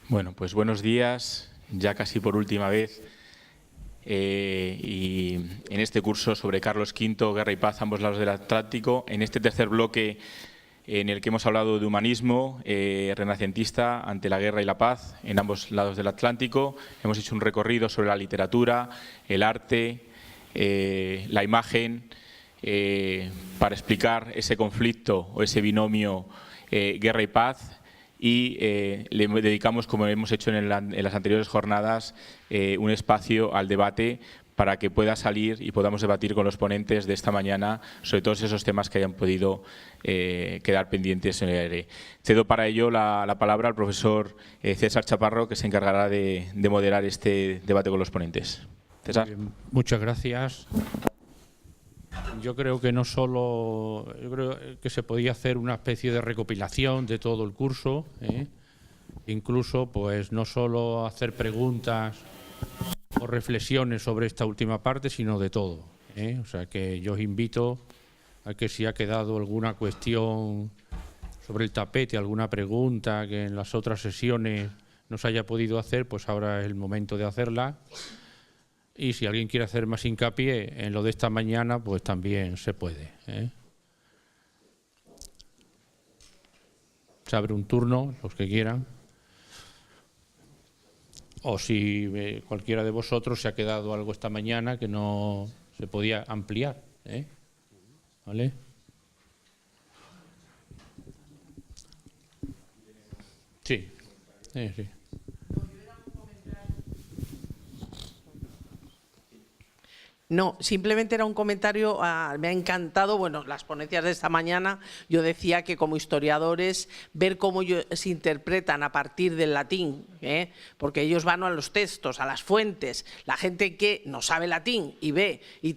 Bueno, pues buenos días, ya casi por última vez, y en este curso sobre Carlos V, Guerra y Paz, ambos lados del Atlántico, en este tercer bloque en el que hemos hablado de humanismo renacentista ante la guerra y la paz en ambos lados del Atlántico. Hemos hecho un recorrido sobre la literatura, el arte, la imagen, para explicar ese conflicto o ese binomio guerra y paz. Y le dedicamos, como hemos hecho en las anteriores jornadas, un espacio al debate para que pueda salir y podamos debatir con los ponentes de esta mañana sobre todos esos temas que hayan podido quedar pendientes en el aire. Cedo para ello la palabra al profesor César Chaparro, que se encargará de moderar este debate con los ponentes. César. Muchas gracias. Yo creo que no solo, yo creo que se podía hacer una especie de recopilación de todo el curso, incluso pues no solo hacer preguntas o reflexiones sobre esta última parte, sino de todo. O sea que yo os invito a que si ha quedado alguna cuestión sobre el tapete, alguna pregunta que en las otras sesiones no se haya podido hacer, pues ahora es el momento de hacerla. Y si alguien quiere hacer más hincapié en lo de esta mañana, pues también se puede. Se abre un turno, los que quieran. O si cualquiera de vosotros se ha quedado algo esta mañana que no se podía ampliar. ¿Vale? Sí, sí. No, simplemente era un comentario, me ha encantado, bueno, las ponencias de esta mañana, yo decía que como historiadores, ver cómo se interpretan a partir del latín, porque ellos van a los textos, a las fuentes, la gente que no sabe latín y ve y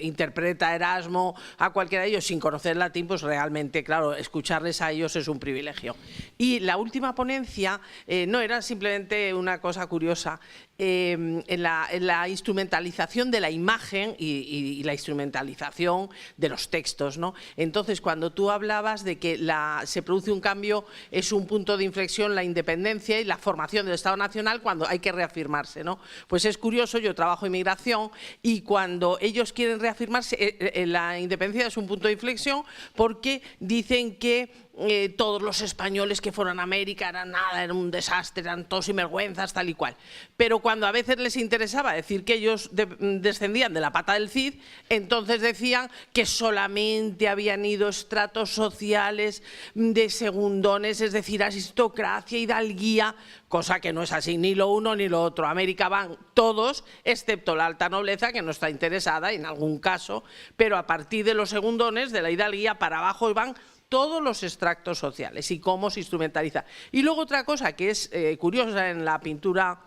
interpreta a Erasmo, a cualquiera de ellos sin conocer latín, pues realmente, claro, escucharles a ellos es un privilegio. Y la última ponencia, no era simplemente una cosa curiosa, en la instrumentalización de la imagen y la instrumentalización de los textos, ¿no? Entonces, cuando tú hablabas de que se produce un cambio, es un punto de inflexión la independencia y la formación del Estado Nacional cuando hay que reafirmarse, ¿no? Pues es curioso, yo trabajo en migración y cuando ellos quieren reafirmarse, la independencia es un punto de inflexión porque dicen que todos los españoles que fueron a América eran nada, eran un desastre, eran todos sinvergüenzas, tal y cual. Pero cuando a veces les interesaba decir que ellos descendían de la pata del Cid, entonces decían que solamente habían ido estratos sociales de segundones, es decir, aristocracia, hidalguía, cosa que no es así, ni lo uno ni lo otro. A América van todos, excepto la alta nobleza, que no está interesada en algún caso, pero a partir de los segundones, de la hidalguía para abajo, van todos los extractos sociales y cómo se instrumentaliza. Y luego otra cosa que es curiosa en la pintura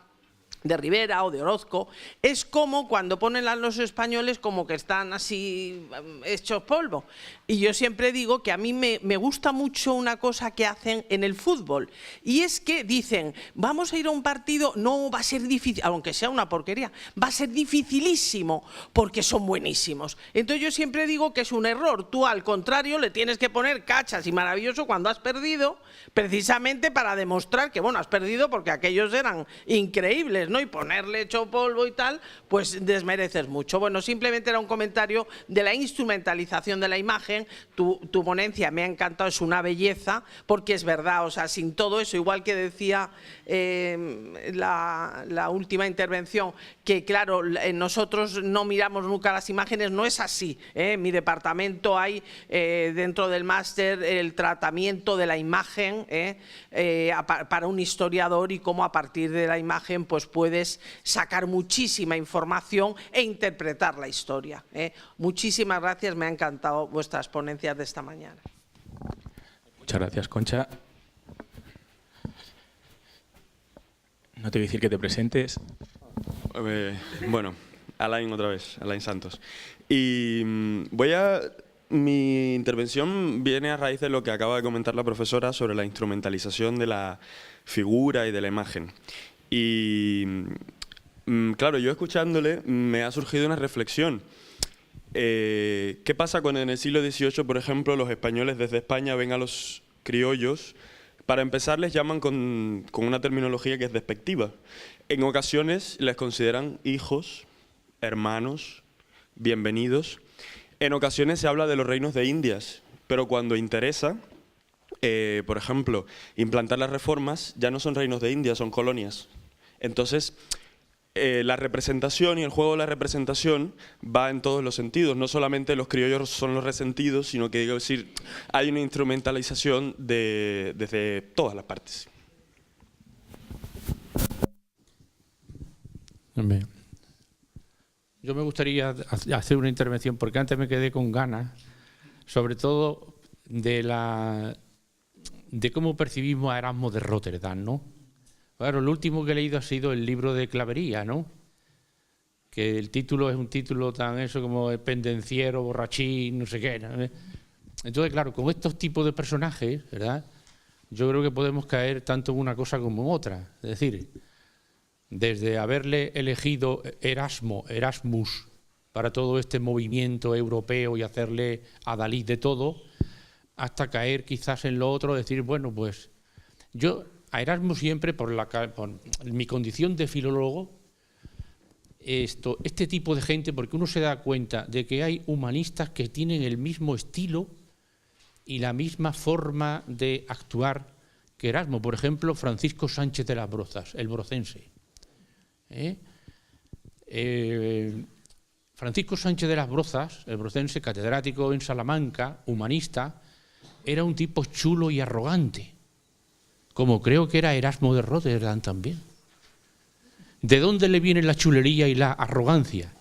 de Rivera o de Orozco, es como cuando ponen a los españoles como que están así hechos polvo. Y yo siempre digo que a mí me gusta mucho una cosa que hacen en el fútbol, y es que dicen, vamos a ir a un partido, no va a ser difícil, aunque sea una porquería, va a ser dificilísimo, porque son buenísimos. Entonces yo siempre digo que es un error, tú al contrario le tienes que poner cachas y maravilloso cuando has perdido, precisamente para demostrar que, bueno, has perdido porque aquellos eran increíbles, ¿no? Y ponerle hecho polvo y tal, pues desmereces mucho. Bueno, simplemente era un comentario de la instrumentalización de la imagen. Tu ponencia me ha encantado, es una belleza, porque es verdad, o sea, sin todo eso, igual que decía la última intervención, que claro, nosotros no miramos nunca las imágenes, no es así. En mi departamento hay dentro del máster el tratamiento de la imagen para un historiador y cómo a partir de la imagen pues puedes sacar muchísima información e interpretar la historia. Muchísimas gracias, me han encantado vuestras ponencias de esta mañana. Muchas gracias, Concha. No te voy a decir que te presentes. Bueno, Alain otra vez, Alain Santos. Y mi intervención viene a raíz de lo que acaba de comentar la profesora sobre la instrumentalización de la figura y de la imagen. Y claro, yo escuchándole me ha surgido una reflexión. ¿Qué pasa cuando en el siglo XVIII, por ejemplo, los españoles desde España ven a los criollos Para empezar, les llaman con una terminología que es despectiva. En ocasiones les consideran hijos, hermanos, bienvenidos. En ocasiones se habla de los reinos de Indias, pero cuando interesa, por ejemplo, implantar las reformas, ya no son reinos de Indias, son colonias. Entonces, la representación y el juego de la representación va en todos los sentidos. No solamente los criollos son los resentidos, sino que, digo, decir, hay una instrumentalización desde todas las partes. Yo me gustaría hacer una intervención, porque antes me quedé con ganas, sobre todo de cómo percibimos a Erasmo de Rotterdam, ¿no? Claro, lo último que he leído ha sido el libro de Clavería, ¿no? Que el título es un título tan eso como pendenciero, borrachín, no sé qué, ¿no? Entonces, claro, con estos tipos de personajes, ¿verdad?, yo creo que podemos caer tanto en una cosa como en otra. Es decir, desde haberle elegido Erasmus para todo este movimiento europeo y hacerle adalid de todo, hasta caer quizás en lo otro, decir, bueno, pues yo a Erasmus siempre, por mi condición de filólogo, este tipo de gente, porque uno se da cuenta de que hay humanistas que tienen el mismo estilo y la misma forma de actuar que Erasmo. Por ejemplo, Francisco Sánchez de las Brozas, el brocense. Francisco Sánchez de las Brozas, el brocense, catedrático en Salamanca, humanista, era un tipo chulo y arrogante, como creo que era Erasmo de Rotterdam también. ¿De dónde le viene la chulería y la arrogancia?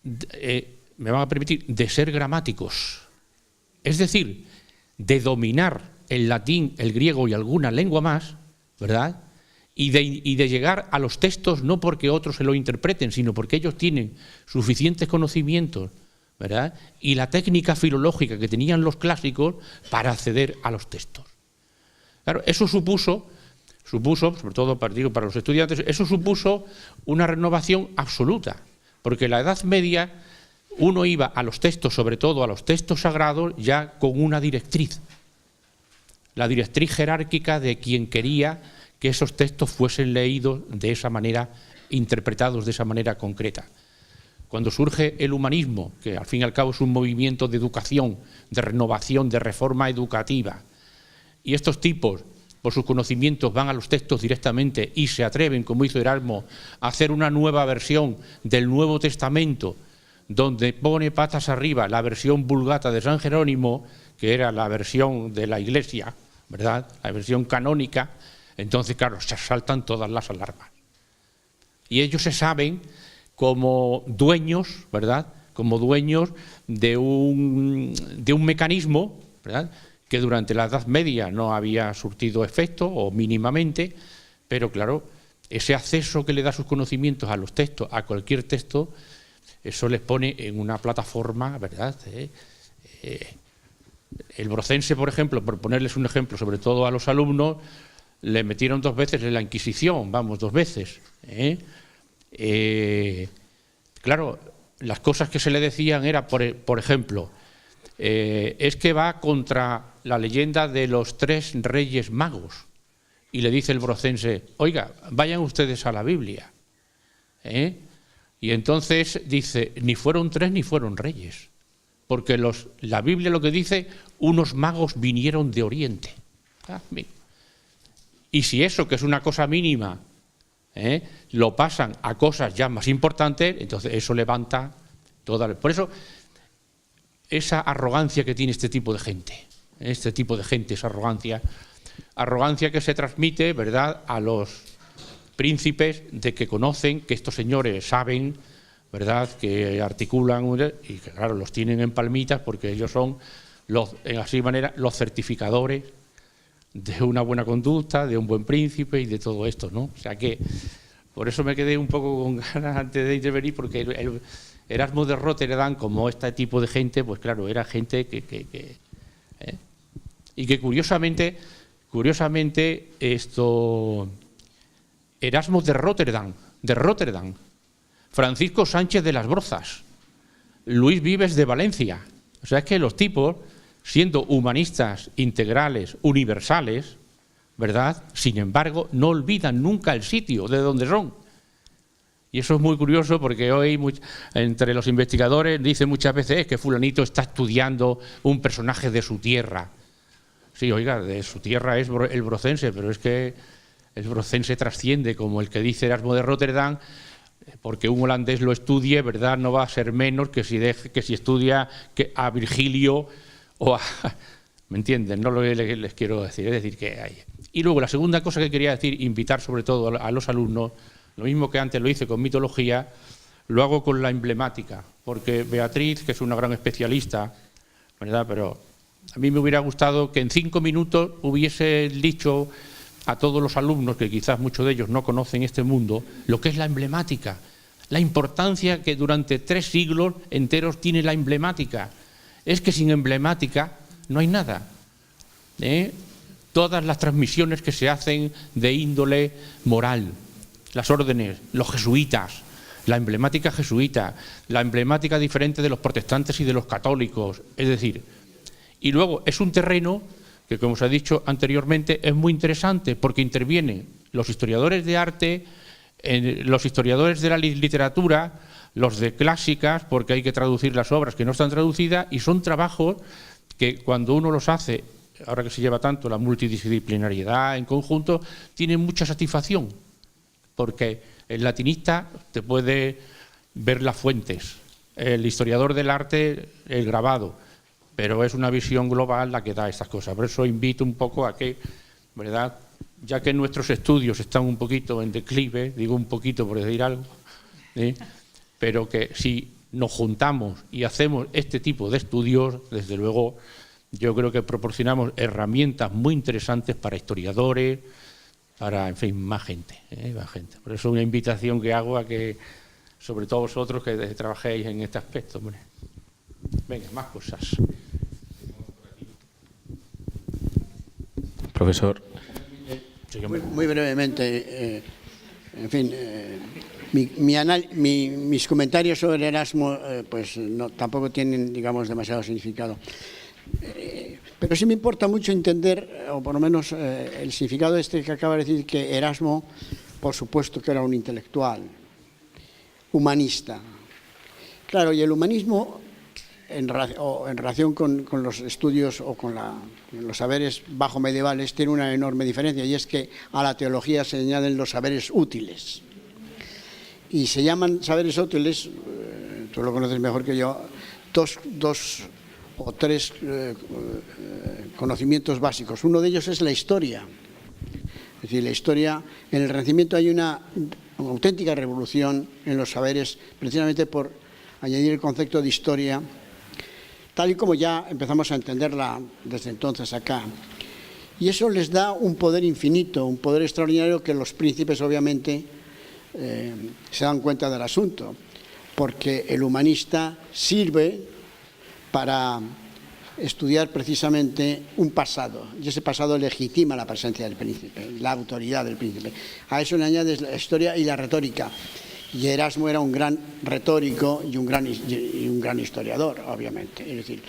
Me van a permitir, de ser gramáticos. Es decir, de dominar el latín, el griego y alguna lengua más, ¿verdad?, y de llegar a los textos no porque otros se lo interpreten, sino porque ellos tienen suficientes conocimientos, ¿verdad?, y la técnica filológica que tenían los clásicos para acceder a los textos. Claro, eso supuso, sobre todo para los estudiantes, eso supuso una renovación absoluta, porque en la Edad Media uno iba a los textos, sobre todo a los textos sagrados, ya con una directriz, la directriz jerárquica de quien quería que esos textos fuesen leídos de esa manera, interpretados de esa manera concreta. Cuando surge el humanismo, que al fin y al cabo es un movimiento de educación, de renovación, de reforma educativa, y estos tipos, por sus conocimientos, van a los textos directamente y se atreven, como hizo Erasmo, a hacer una nueva versión del Nuevo Testamento, donde pone patas arriba la versión vulgata de San Jerónimo, que era la versión de la Iglesia, ¿verdad?, la versión canónica. Entonces, claro, se saltan todas las alarmas. Y ellos se saben como dueños, ¿verdad?, como dueños de un mecanismo, ¿verdad?, que durante la Edad Media no había surtido efecto, o mínimamente, pero claro, ese acceso que le da sus conocimientos a los textos, a cualquier texto, eso les pone en una plataforma, ¿verdad? El brocense, por ejemplo, por ponerles un ejemplo, sobre todo a los alumnos, le metieron 2 veces en la Inquisición, 2 veces. Claro, las cosas que se le decían era, por ejemplo, es que va contra la leyenda de los 3 reyes magos. Y le dice el brocense, oiga, vayan ustedes a la Biblia. Y entonces dice, ni fueron 3 ni fueron reyes, porque la Biblia lo que dice, unos magos vinieron de Oriente. Y si eso, que es una cosa mínima, lo pasan a cosas ya más importantes, entonces eso levanta toda... Por eso, esa arrogancia que tiene este tipo de gente, esa arrogancia que se transmite, ¿verdad?, a los príncipes, de que conocen que estos señores saben, ¿verdad?, que articulan, y que claro, los tienen en palmitas porque ellos son los certificadores de una buena conducta, de un buen príncipe y de todo esto, ¿no? O sea que, por eso me quedé un poco con ganas antes de intervenir, porque el Erasmo de Rotterdam, como este tipo de gente, pues claro, era gente y que curiosamente Erasmo de Rotterdam, Francisco Sánchez de las Brozas, Luis Vives de Valencia. O sea, es que los tipos siendo humanistas integrales, universales, ¿verdad? Sin embargo, no olvidan nunca el sitio de donde son. Y eso es muy curioso porque hoy entre los investigadores dicen muchas veces que fulanito está estudiando un personaje de su tierra. Sí, oiga, de su tierra es el brocense, pero es que el brocense trasciende, como el que dice Erasmo de Rotterdam, porque un holandés lo estudie, ¿verdad? No va a ser menos que si estudia a Virgilio o a... ¿Me entienden? No lo que les quiero decir. Es decir, que hay... Y luego la segunda cosa que quería decir, invitar sobre todo a los alumnos, lo mismo que antes lo hice con mitología, lo hago con la emblemática, porque Beatriz, que es una gran especialista, ¿verdad? Pero a mí me hubiera gustado que en 5 minutos hubiese dicho a todos los alumnos, que quizás muchos de ellos no conocen este mundo, lo que es la emblemática, la importancia que durante 3 siglos enteros tiene la emblemática. Es que sin emblemática no hay nada. Todas las transmisiones que se hacen de índole moral, las órdenes, los jesuitas, la emblemática jesuita, la emblemática diferente de los protestantes y de los católicos, es decir, y luego es un terreno que, como os he dicho anteriormente, es muy interesante porque intervienen los historiadores de arte, los historiadores de la literatura, los de clásicas, porque hay que traducir las obras que no están traducidas, y son trabajos que cuando uno los hace, ahora que se lleva tanto la multidisciplinariedad en conjunto, tienen mucha satisfacción, porque el latinista te puede ver las fuentes, el historiador del arte el grabado, pero es una visión global la que da estas cosas. Por eso invito un poco a que, ¿verdad?, ya que nuestros estudios están un poquito en declive, digo un poquito por decir algo, pero que si nos juntamos y hacemos este tipo de estudios, desde luego yo creo que proporcionamos herramientas muy interesantes para historiadores, para, en fin, más gente, más gente. Por eso una invitación que hago a que, sobre todo vosotros, que trabajéis en este aspecto. Hombre. Venga, más cosas. Profesor. Muy brevemente, en fin, mis comentarios sobre Erasmo pues tampoco tienen, digamos, demasiado significado. Pero sí me importa mucho entender, o por lo menos el significado este que acaba de decir, que Erasmo, por supuesto que era un intelectual, humanista. Claro, y el humanismo, en relación con los estudios o con los saberes bajo medievales, tiene una enorme diferencia, y es que a la teología se añaden los saberes útiles. Y se llaman saberes útiles, tú lo conoces mejor que yo, dos o tres conocimientos básicos. Uno de ellos es la historia. Es decir, la historia, en el Renacimiento hay una auténtica revolución en los saberes, precisamente por añadir el concepto de historia, tal y como ya empezamos a entenderla desde entonces acá. Y eso les da un poder infinito, un poder extraordinario que los príncipes obviamente se dan cuenta del asunto, porque el humanista sirve para estudiar precisamente un pasado, y ese pasado legitima la presencia del príncipe, la autoridad del príncipe. A eso le añades la historia y la retórica. Y Erasmo era un gran retórico y un gran historiador, obviamente. Es decir,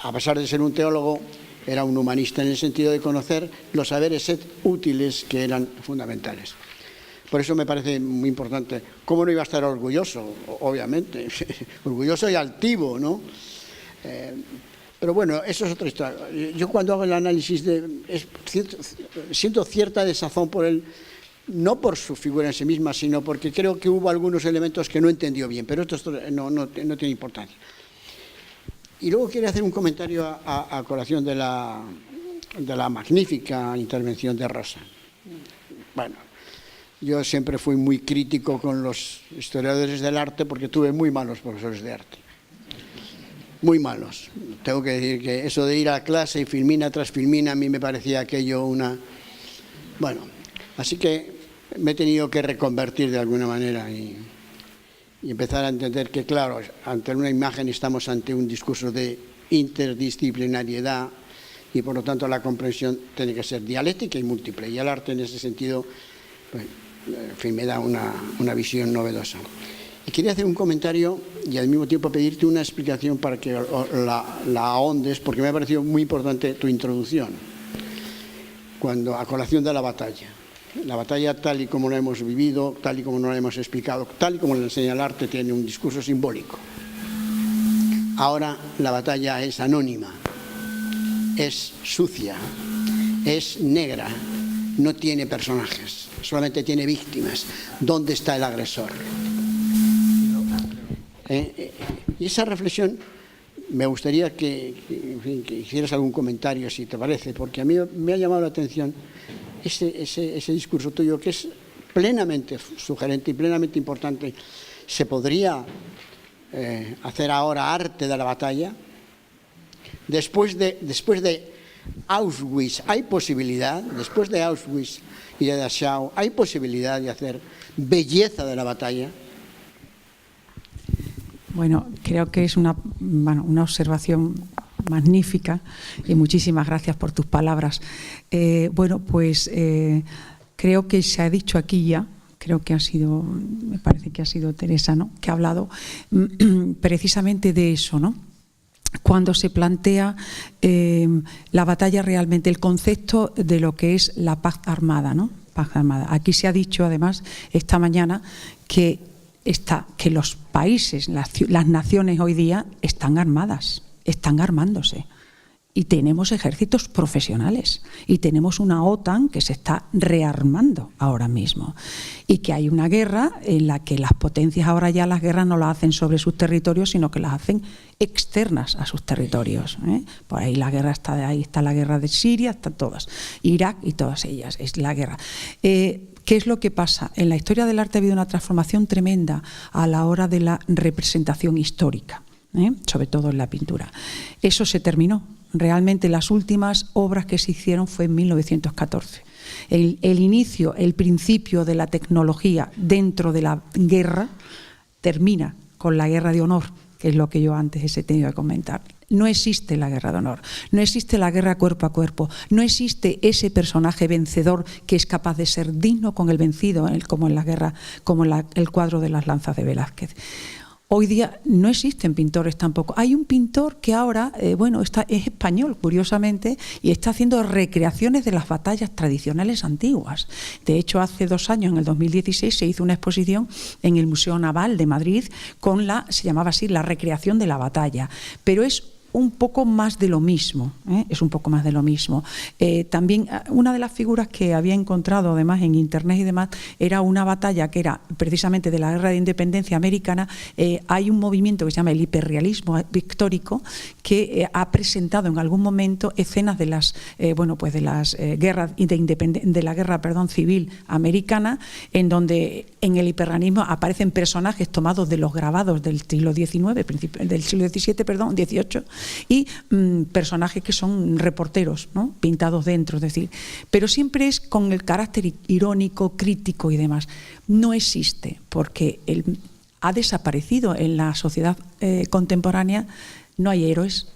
a pesar de ser un teólogo, era un humanista en el sentido de conocer los saberes útiles que eran fundamentales. Por eso me parece muy importante. ¿Cómo no iba a estar orgulloso? Obviamente, orgulloso y altivo, ¿no? Pero bueno, eso es otra historia. Yo cuando hago el análisis siento cierta desazón por él, no por su figura en sí misma, sino porque creo que hubo algunos elementos que no entendió bien, pero esto no tiene importancia. Y luego quería hacer un comentario a colación de la magnífica intervención de Rosa. Bueno, yo siempre fui muy crítico con los historiadores del arte porque tuve muy malos profesores de arte. Muy malos. Tengo que decir que eso de ir a clase y filmina tras filmina a mí me parecía aquello una... Bueno, así que me he tenido que reconvertir de alguna manera y empezar a entender que, claro, ante una imagen estamos ante un discurso de interdisciplinariedad y, por lo tanto, la comprensión tiene que ser dialéctica y múltiple. Y el arte, en ese sentido, pues, en fin, me da una visión novedosa. Y quería hacer un comentario y al mismo tiempo pedirte una explicación para que la ahondes, porque me ha parecido muy importante tu introducción. A colación de la batalla tal y como la hemos vivido, tal y como nos la hemos explicado, tal y como le enseña el arte, tiene un discurso simbólico. Ahora la batalla es anónima, es sucia, es negra, no tiene personajes, solamente tiene víctimas. ¿Dónde está el agresor? Y esa reflexión me gustaría que hicieras algún comentario, si te parece, porque a mí me ha llamado la atención ese discurso tuyo, que es plenamente sugerente y plenamente importante. ¿Se podría hacer ahora arte de la batalla? Después de Auschwitz, ¿hay posibilidad? Después de Auschwitz y de Dachau, ¿hay posibilidad de hacer belleza de la batalla? Bueno, creo que es una observación magnífica y muchísimas gracias por tus palabras. Creo que se ha dicho aquí ya, me parece que ha sido Teresa, ¿no?, que ha hablado precisamente de eso, ¿no? Cuando se plantea la batalla realmente, el concepto de lo que es la paz armada, ¿no? Paz armada. Aquí se ha dicho, además, esta mañana, que los países, las naciones hoy día están armadas, están armándose. Y tenemos ejércitos profesionales y tenemos una OTAN que se está rearmando ahora mismo. Y que hay una guerra en la que las potencias ahora ya las guerras no las hacen sobre sus territorios, sino que las hacen externas a sus territorios. Por ahí la guerra ahí está la guerra de Siria, están todas, Irak y todas ellas, es la guerra. ¿Qué es lo que pasa? En la historia del arte ha habido una transformación tremenda a la hora de la representación histórica, sobre todo en la pintura. Eso se terminó. Realmente las últimas obras que se hicieron fue en 1914. El inicio, el principio de la tecnología dentro de la guerra termina con la guerra de honor, que es lo que yo antes he tenido que comentar. No existe la guerra de honor, no existe la guerra cuerpo a cuerpo, no existe ese personaje vencedor que es capaz de ser digno con el vencido, como en la guerra, como en el cuadro de las lanzas de Velázquez. Hoy día no existen pintores tampoco. Hay un pintor que ahora, es español, curiosamente, y está haciendo recreaciones de las batallas tradicionales antiguas. De hecho, hace 2 años, en el 2016, se hizo una exposición en el Museo Naval de Madrid se llamaba así, la recreación de la batalla. Pero es un poco más de lo mismo, es un poco más de lo mismo. También una de las figuras que había encontrado además en internet y demás era una batalla que era precisamente de la guerra de independencia americana. Hay un movimiento que se llama el hiperrealismo pictórico que ha presentado en algún momento escenas de las guerras de la guerra civil americana, en donde en el hiperrealismo aparecen personajes tomados de los grabados del siglo XIX, del siglo XVII, y personajes que son reporteros, ¿no?, pintados dentro, es decir, pero siempre es con el carácter irónico, crítico y demás. No existe, porque ha desaparecido en la sociedad contemporánea. No hay héroes,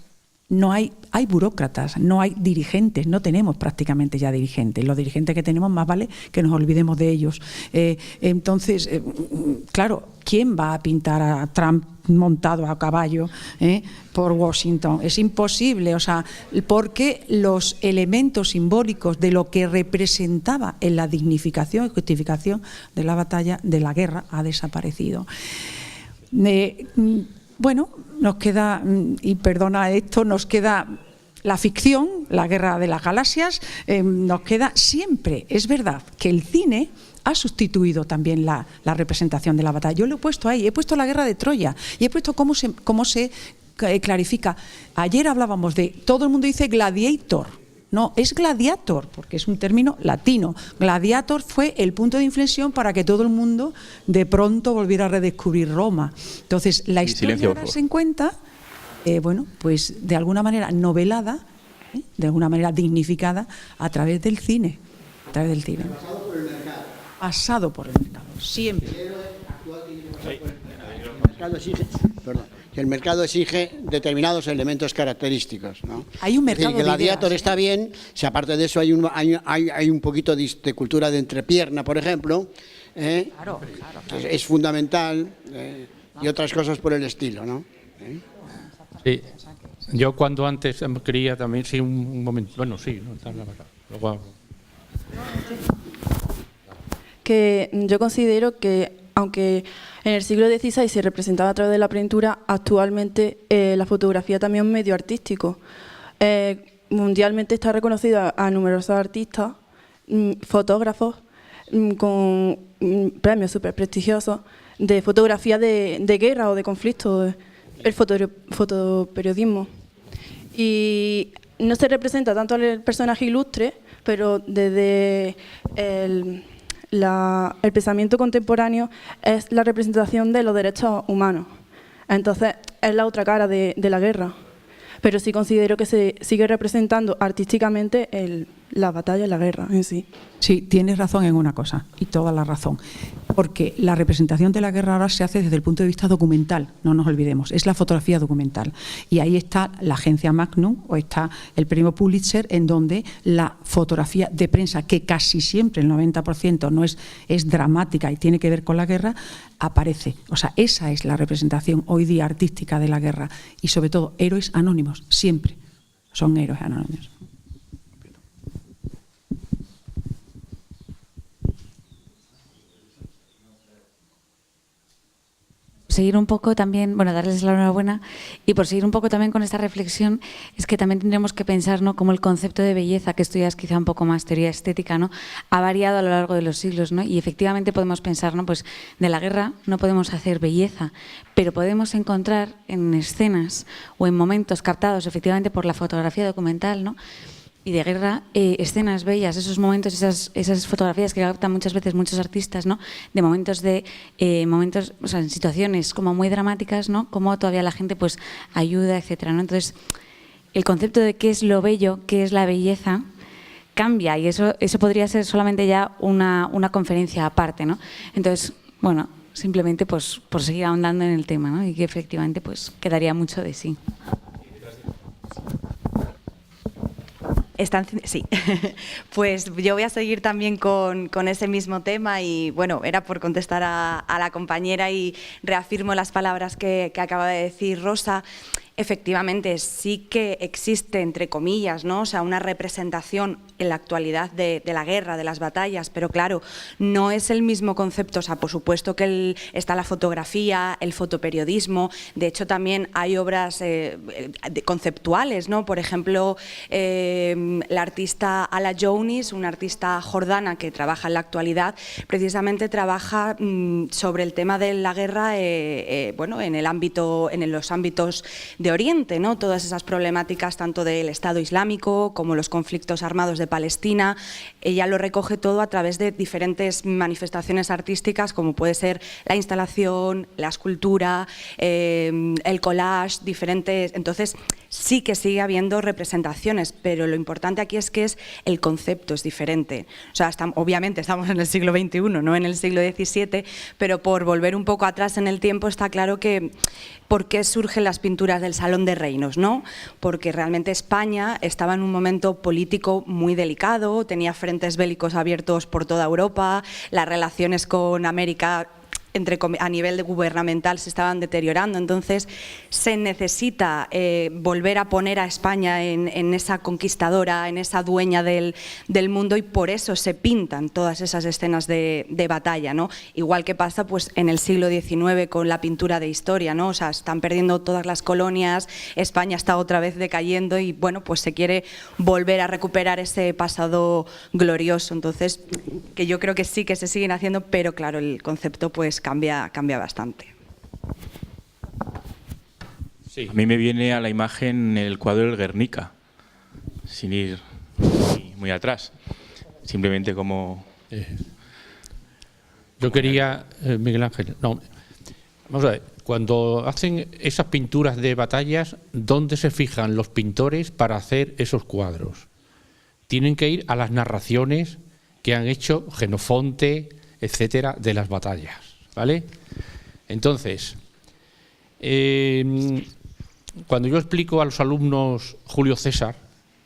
hay burócratas, no hay dirigentes, no tenemos prácticamente ya dirigentes. Los dirigentes que tenemos, más vale que nos olvidemos de ellos. Entonces, claro, ¿quién va a pintar a Trump montado a caballo por Washington? Es imposible, porque los elementos simbólicos de lo que representaba en la dignificación y justificación de la batalla, de la guerra, ha desaparecido. Nos queda, y perdona esto, nos queda la ficción, la guerra de las galaxias, nos queda siempre. Es verdad que el cine ha sustituido también la representación de la batalla. Yo lo he puesto ahí, he puesto la guerra de Troya y he puesto cómo se clarifica. Ayer hablábamos de, todo el mundo dice gladiator. No, es gladiator, porque es un término latino. Gladiator fue el punto de inflexión para que todo el mundo de pronto volviera a redescubrir Roma. Entonces, la historia se encuentra, de alguna manera novelada, de alguna manera dignificada, a través del cine. Pasado por el mercado. Pasado por el mercado, siempre. El mercado exige determinados elementos característicos, ¿no? Hay un mercado de Gladiator está bien, si aparte de eso hay un poquito de cultura de entrepierna, por ejemplo, Claro. Es fundamental, y otras cosas por el estilo, ¿no? Sí. Yo cuando antes quería también, sí, un momento, bueno, sí, no está la verdad. Luego, que yo considero que, aunque en el siglo XVI se representaba a través de la pintura, actualmente la fotografía también es un medio artístico. Mundialmente está reconocido a numerosos artistas, fotógrafos, con premios súper prestigiosos de fotografía de guerra o de conflicto, el fotoperiodismo. Y no se representa tanto al personaje ilustre, pero desde el pensamiento contemporáneo es la representación de los derechos humanos. Entonces, es la otra cara de la guerra. Pero sí considero que se sigue representando artísticamente la batalla y la guerra en sí. Sí, tienes razón en una cosa, y toda la razón. Porque la representación de la guerra ahora se hace desde el punto de vista documental, no nos olvidemos, es la fotografía documental. Y ahí está la agencia Magnum, o está el premio Pulitzer, en donde la fotografía de prensa, que casi siempre, el 90%, no es dramática y tiene que ver con la guerra, aparece. O sea, esa es la representación hoy día artística de la guerra. Y sobre todo, héroes anónimos, siempre son héroes anónimos. Seguir un poco también, bueno, darles la enhorabuena, y por seguir un poco también con esta reflexión, es que también tendremos que pensar, ¿no?, cómo el concepto de belleza, que esto ya es quizá un poco más teoría estética, ¿no?, ha variado a lo largo de los siglos, ¿no? Y efectivamente podemos pensar, ¿no?, pues de la guerra no podemos hacer belleza, pero podemos encontrar en escenas o en momentos captados efectivamente por la fotografía documental, ¿no?, y de guerra, escenas bellas, esos momentos, esas fotografías que captan muchas veces muchos artistas, ¿no?, de momentos, o sea, en situaciones como muy dramáticas, ¿no?, como todavía la gente pues ayuda, etcétera, ¿no? Entonces, el concepto de qué es lo bello, qué es la belleza, cambia, y eso podría ser solamente ya una conferencia aparte, ¿no? Entonces, bueno, simplemente pues por seguir ahondando en el tema, ¿no?, y que efectivamente pues quedaría mucho de sí. Sí, pues yo voy a seguir también con ese mismo tema, y bueno, era por contestar a la compañera, y reafirmo las palabras que acaba de decir Rosa. Efectivamente, sí que existe, entre comillas, ¿no?, o sea, una representación en la actualidad de la guerra, de las batallas, pero claro, no es el mismo concepto. O sea, por supuesto que está la fotografía, el fotoperiodismo. De hecho, también hay obras conceptuales, ¿no? Por ejemplo, la artista Ala Jounis, una artista jordana que trabaja en la actualidad, precisamente trabaja sobre el tema de la guerra, bueno, en los ámbitos de Oriente, ¿no? Todas esas problemáticas tanto del Estado Islámico como los conflictos armados de Palestina. Ella lo recoge todo a través de diferentes manifestaciones artísticas, como puede ser la instalación, la escultura, el collage, diferentes. Entonces, sí que sigue habiendo representaciones, pero lo importante aquí es que el concepto es diferente. O sea, obviamente estamos en el siglo XXI, no en el siglo XVII, pero por volver un poco atrás en el tiempo, está claro que ¿por qué surgen las pinturas del Salón de Reinos?, ¿no? Porque realmente España estaba en un momento político muy delicado, tenía frentes bélicos abiertos por toda Europa, las relaciones con América a nivel gubernamental se estaban deteriorando. Entonces se necesita volver a poner a España en esa conquistadora, en esa dueña del mundo, y por eso se pintan todas esas escenas de batalla, ¿no? Igual que pasa pues en el siglo XIX con la pintura de historia, ¿no? O sea, están perdiendo todas las colonias, España está otra vez decayendo, y bueno, pues se quiere volver a recuperar ese pasado glorioso. Entonces, que yo creo que sí que se siguen haciendo, pero claro, el concepto pues cambia bastante. Sí. A mí me viene a la imagen el cuadro del Guernica, sin ir muy atrás, simplemente como... Yo quería, Miguel Ángel, no, vamos a ver, cuando hacen esas pinturas de batallas, ¿dónde se fijan los pintores para hacer esos cuadros? Tienen que ir a las narraciones que han hecho Jenofonte, etcétera, de las batallas, ¿vale? Entonces, cuando yo explico a los alumnos Julio César,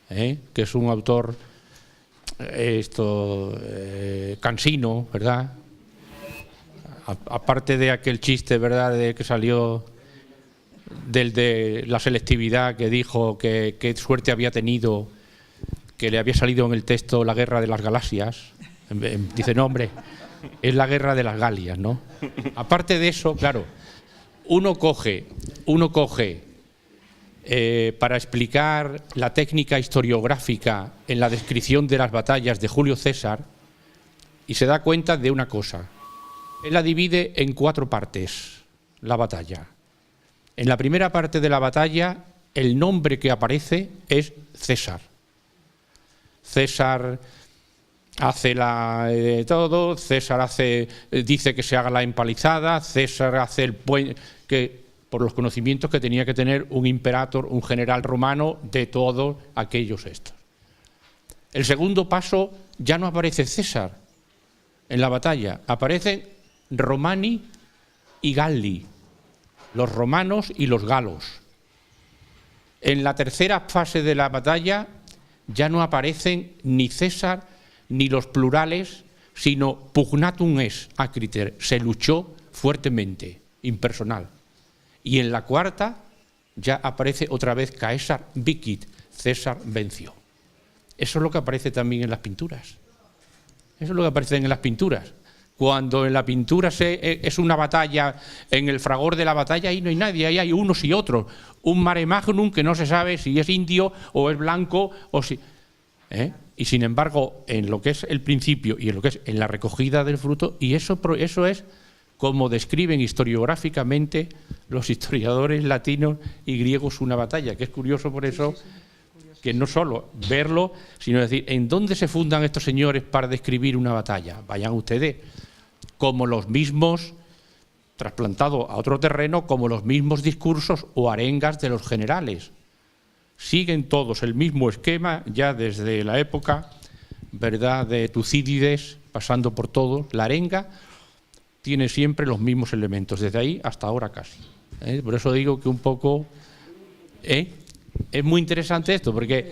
que es un autor cansino, ¿verdad?, aparte de aquel chiste, ¿verdad?, de que salió del de la selectividad, que dijo que qué suerte había tenido, que le había salido en el texto la guerra de las galaxias. Dice, no, hombre, es la guerra de las Galias, ¿no? Aparte de eso, claro, uno coge para explicar la técnica historiográfica en la descripción de las batallas de Julio César y se da cuenta de una cosa. Él la divide en 4 partes, la batalla. En la primera parte de la batalla, el nombre que aparece es César. César hace todo, César dice que se haga la empalizada, César hace el puente, que por los conocimientos que tenía que tener un imperator, un general romano, de todos aquellos estos. El segundo paso, ya no aparece César en la batalla, aparecen Romani y Galli, los romanos y los galos. En la tercera fase de la batalla ya no aparecen ni César ni los plurales, sino pugnatum es acriter, se luchó fuertemente, impersonal. Y en la cuarta ya aparece otra vez Caesar vicit, César venció. Eso es lo que aparece también en las pinturas. Eso es lo que aparece en las pinturas. Cuando en la pintura es una batalla, en el fragor de la batalla, ahí no hay nadie, ahí hay unos y otros. Un mare magnum que no se sabe si es indio o es blanco o si... Y sin embargo, en lo que es el principio y en lo que es en la recogida del fruto, y eso es como describen historiográficamente los historiadores latinos y griegos una batalla, que es curioso por eso, que no solo verlo, sino decir, ¿en dónde se fundan estos señores para describir una batalla? Vayan ustedes, como los mismos, trasplantado a otro terreno, como los mismos discursos o arengas de los generales. Siguen todos el mismo esquema, ya desde la época, ¿verdad?, de Tucídides, pasando por todo. La arenga tiene siempre los mismos elementos, desde ahí hasta ahora casi. Por eso digo que un poco... Es muy interesante esto, porque...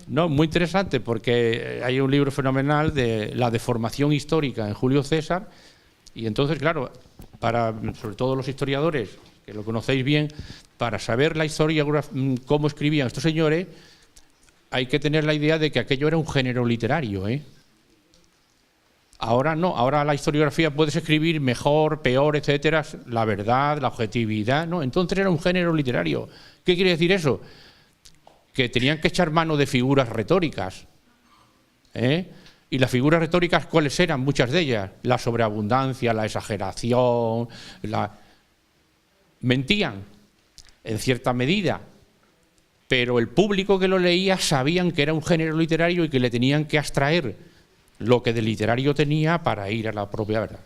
No, muy interesante, porque hay un libro fenomenal de la deformación histórica en Julio César, y entonces, claro, sobre todo los historiadores, que lo conocéis bien, para saber la historia, cómo escribían estos señores, hay que tener la idea de que aquello era un género literario, Ahora no, ahora la historiografía puedes escribir mejor, peor, etcétera, la verdad, la objetividad, no, entonces era un género literario. ¿Qué quiere decir eso? Que tenían que echar mano de figuras retóricas. Y las figuras retóricas, ¿cuáles eran? Muchas de ellas. La sobreabundancia, la exageración, mentían, en cierta medida, pero el público que lo leía sabían que era un género literario y que le tenían que abstraer lo que de literario tenía para ir a la propia verdad.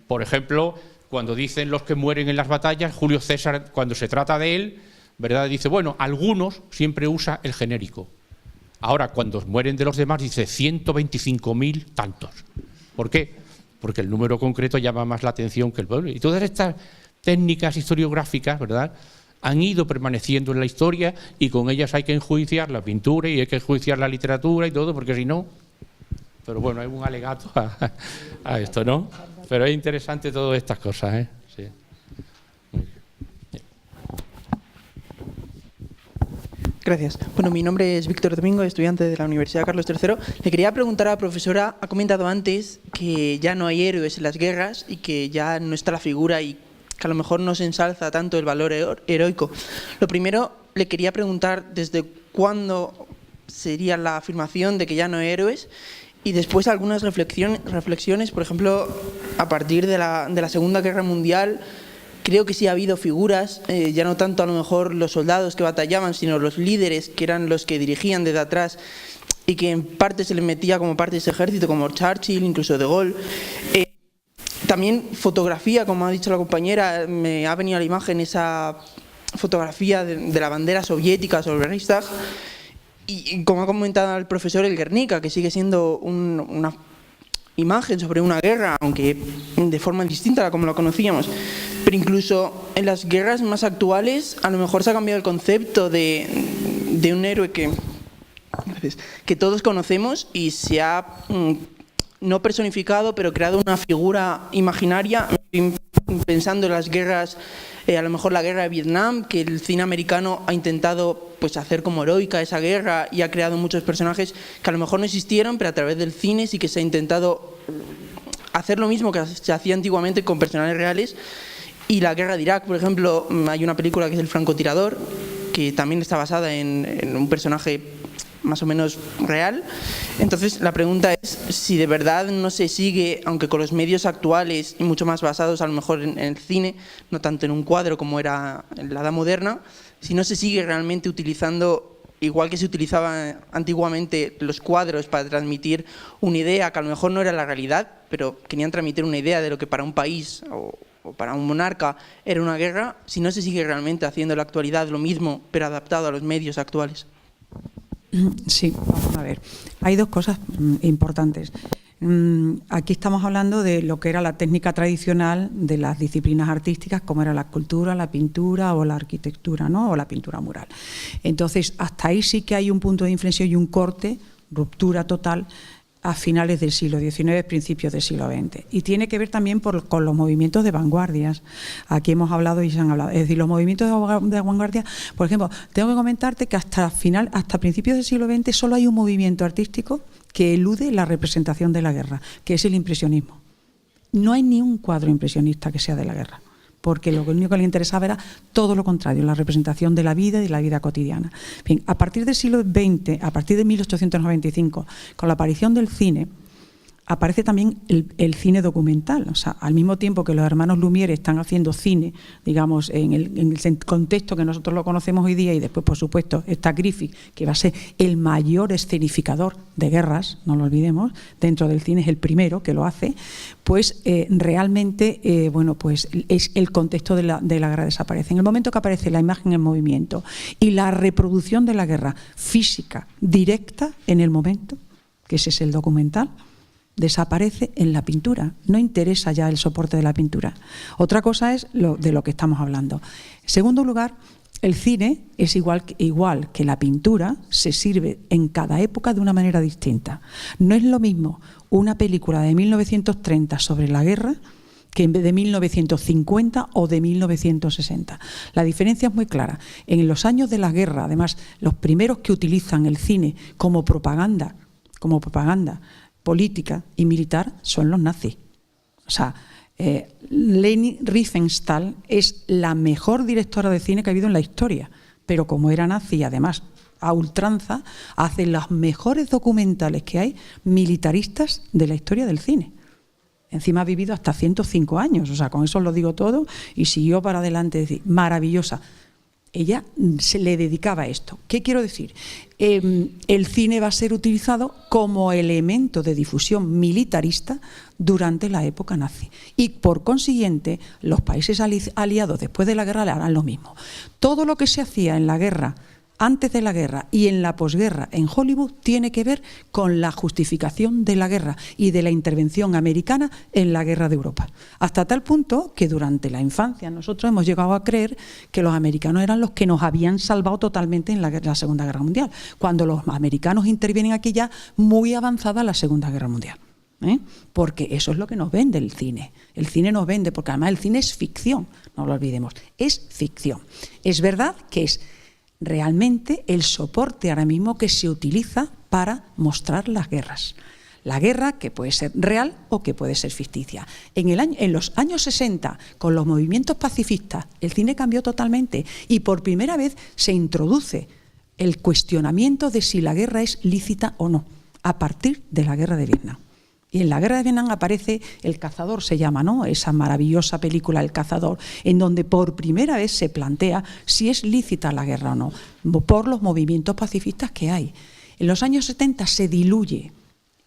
Por ejemplo, cuando dicen los que mueren en las batallas, Julio César, cuando se trata de él, ¿verdad?, dice, bueno, algunos, siempre usa el genérico. Ahora, cuando mueren de los demás, dice 125.000 tantos. ¿Por qué? Porque el número concreto llama más la atención que el pueblo. Y todas estas técnicas historiográficas, ¿verdad?, han ido permaneciendo en la historia y con ellas hay que enjuiciar la pintura y hay que enjuiciar la literatura y todo, porque si no... Pero bueno, hay un alegato a esto, ¿no? Pero es interesante todas estas cosas, Sí. Gracias. Bueno, mi nombre es Víctor Domingo, estudiante de la Universidad Carlos III. Le quería preguntar a la profesora, ha comentado antes que ya no hay héroes en las guerras y que ya no está la figura y que a lo mejor no se ensalza tanto el valor heroico. Lo primero, le quería preguntar desde cuándo sería la afirmación de que ya no hay héroes y después algunas reflexiones, por ejemplo, a partir de la Segunda Guerra Mundial. Creo que sí ha habido figuras, ya no tanto a lo mejor los soldados que batallaban, sino los líderes que eran los que dirigían desde atrás y que en parte se les metía como parte de ese ejército, como Churchill, incluso De Gaulle. También fotografía, como ha dicho la compañera, me ha venido a la imagen esa fotografía de la bandera soviética sobre el Reichstag y como ha comentado el profesor, el Guernica, que sigue siendo una imagen sobre una guerra, aunque de forma distinta a como lo conocíamos. Pero incluso en las guerras más actuales a lo mejor se ha cambiado el concepto de un héroe que todos conocemos y se ha no personificado, pero creado una figura imaginaria, pensando en las guerras, a lo mejor la guerra de Vietnam, que el cine americano ha intentado pues hacer como heroica esa guerra y ha creado muchos personajes que a lo mejor no existieron, pero a través del cine sí que se ha intentado hacer lo mismo que se hacía antiguamente con personajes reales. Y la guerra de Irak, por ejemplo, hay una película que es El francotirador, que también está basada en un personaje más o menos real. Entonces la pregunta es si de verdad no se sigue, aunque con los medios actuales y mucho más basados a lo mejor en el cine, no tanto en un cuadro como era en la edad moderna, si no se sigue realmente utilizando, igual que se utilizaban antiguamente los cuadros para transmitir una idea que a lo mejor no era la realidad, pero querían transmitir una idea de lo que para un país o para un monarca era una guerra, si no se sigue realmente haciendo en la actualidad lo mismo, pero adaptado a los medios actuales. Sí, vamos a ver. Hay dos cosas importantes. Aquí estamos hablando de lo que era la técnica tradicional de las disciplinas artísticas, como era la escultura, la pintura o la arquitectura, ¿no? O la pintura mural. Entonces, hasta ahí sí que hay un punto de inflexión y un corte, ruptura total, a finales del siglo XIX, principios del siglo XX. Y tiene que ver también con los movimientos de vanguardias. Aquí hemos hablado y se han hablado. Es decir, los movimientos de vanguardia, por ejemplo, tengo que comentarte que hasta principios del siglo XX solo hay un movimiento artístico que elude la representación de la guerra, que es el impresionismo. No hay ni un cuadro impresionista que sea de la guerra, porque lo único que le interesaba era todo lo contrario, la representación de la vida y de la vida cotidiana. Bien, a partir del siglo XX, a partir de 1895, con la aparición del cine, aparece también el cine documental. O sea, al mismo tiempo que los hermanos Lumière están haciendo cine, digamos, en el contexto que nosotros lo conocemos hoy día, y después, por supuesto, está Griffith, que va a ser el mayor escenificador de guerras, no lo olvidemos, dentro del cine es el primero que lo hace, pues realmente, bueno, pues es el contexto de la guerra desaparece. En el momento que aparece la imagen en movimiento y la reproducción de la guerra física, directa, en el momento, que ese es el documental, desaparece en la pintura, no interesa ya el soporte de la pintura. Otra cosa es de lo que estamos hablando. En segundo lugar, el cine es igual que la pintura, se sirve en cada época de una manera distinta. No es lo mismo una película de 1930 sobre la guerra que de 1950 o de 1960. La diferencia es muy clara. En los años de la guerra, además, los primeros que utilizan el cine como propaganda política y militar son los nazis. O sea, Leni Riefenstahl es la mejor directora de cine que ha habido en la historia, pero como era nazi y además a ultranza, hace los mejores documentales que hay militaristas de la historia del cine. Encima ha vivido hasta 105 años, o sea, con eso lo digo todo, y siguió para adelante, es decir, maravillosa. Ella se le dedicaba a esto. ¿Qué quiero decir? El cine va a ser utilizado como elemento de difusión militarista durante la época nazi. Y por consiguiente, los países aliados después de la guerra le harán lo mismo. Todo lo que se hacía en la guerra, antes de la guerra y en la posguerra en Hollywood tiene que ver con la justificación de la guerra y de la intervención americana en la guerra de Europa. Hasta tal punto que durante la infancia nosotros hemos llegado a creer que los americanos eran los que nos habían salvado totalmente en la Segunda Guerra Mundial, cuando los americanos intervienen aquí ya muy avanzada la Segunda Guerra Mundial. Porque eso es lo que nos vende el cine. El cine nos vende, porque además el cine es ficción, no lo olvidemos, es ficción. Es verdad que es realmente el soporte ahora mismo que se utiliza para mostrar las guerras. La guerra que puede ser real o que puede ser ficticia. En los años 60, con los movimientos pacifistas, el cine cambió totalmente y por primera vez se introduce el cuestionamiento de si la guerra es lícita o no, a partir de la guerra de Vietnam. Y en la guerra de Vietnam aparece El cazador, se llama, ¿no? Esa maravillosa película El cazador, en donde por primera vez se plantea si es lícita la guerra o no, por los movimientos pacifistas que hay. En los años 70 se diluye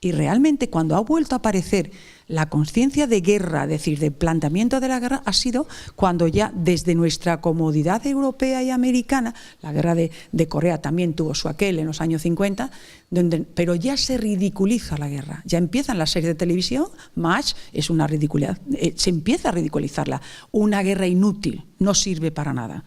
y realmente cuando ha vuelto a aparecer La conciencia de guerra, es decir, de planteamiento de la guerra, ha sido cuando ya desde nuestra comodidad europea y americana, la guerra de Corea también tuvo su aquel en los años 50, pero ya se ridiculiza la guerra. Ya empiezan las series de televisión, Match es una ridiculidad, se empieza a ridiculizarla. Una guerra inútil, no sirve para nada.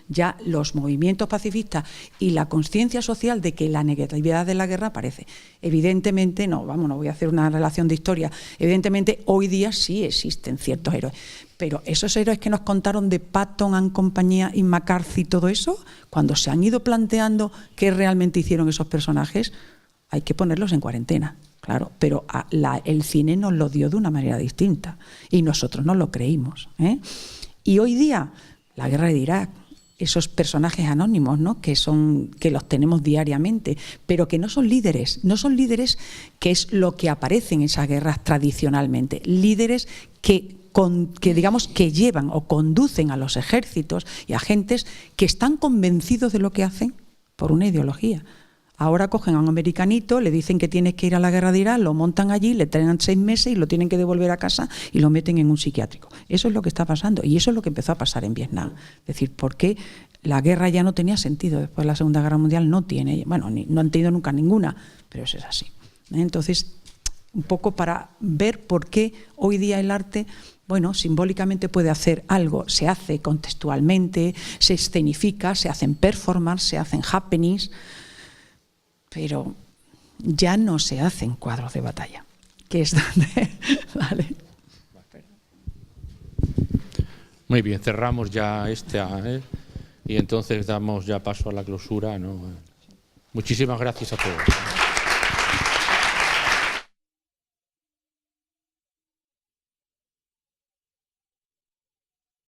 Ya los movimientos pacifistas y la conciencia social de que la negatividad de la guerra aparece. Evidentemente, no voy a hacer una relación de historia, evidentemente hoy día sí existen ciertos héroes, pero esos héroes que nos contaron de Patton and compañía y McCarthy y todo eso, cuando se han ido planteando qué realmente hicieron esos personajes, hay que ponerlos en cuarentena, claro, pero el cine nos lo dio de una manera distinta y nosotros no lo creímos. Y hoy día, la guerra de Irak, esos personajes anónimos, ¿no? que los tenemos diariamente, pero que no son líderes que es lo que aparece en esas guerras tradicionalmente, líderes que digamos que llevan o conducen a los ejércitos y a gentes que están convencidos de lo que hacen por una ideología. Ahora cogen a un americanito, le dicen que tiene que ir a la guerra de Irak, lo montan allí, le traen 6 meses y lo tienen que devolver a casa y lo meten en un psiquiátrico. Eso es lo que está pasando y eso es lo que empezó a pasar en Vietnam. Es decir, porque la guerra ya no tenía sentido después de la Segunda Guerra Mundial, no han tenido nunca ninguna, pero eso es así. Entonces, un poco para ver por qué hoy día el arte, simbólicamente puede hacer algo, se hace contextualmente, se escenifica, se hacen performances, se hacen happenings, pero ya no se hacen cuadros de batalla, que es donde... Vale. Muy bien, cerramos ya y entonces damos ya paso a la clausura, ¿no? Muchísimas gracias a todos.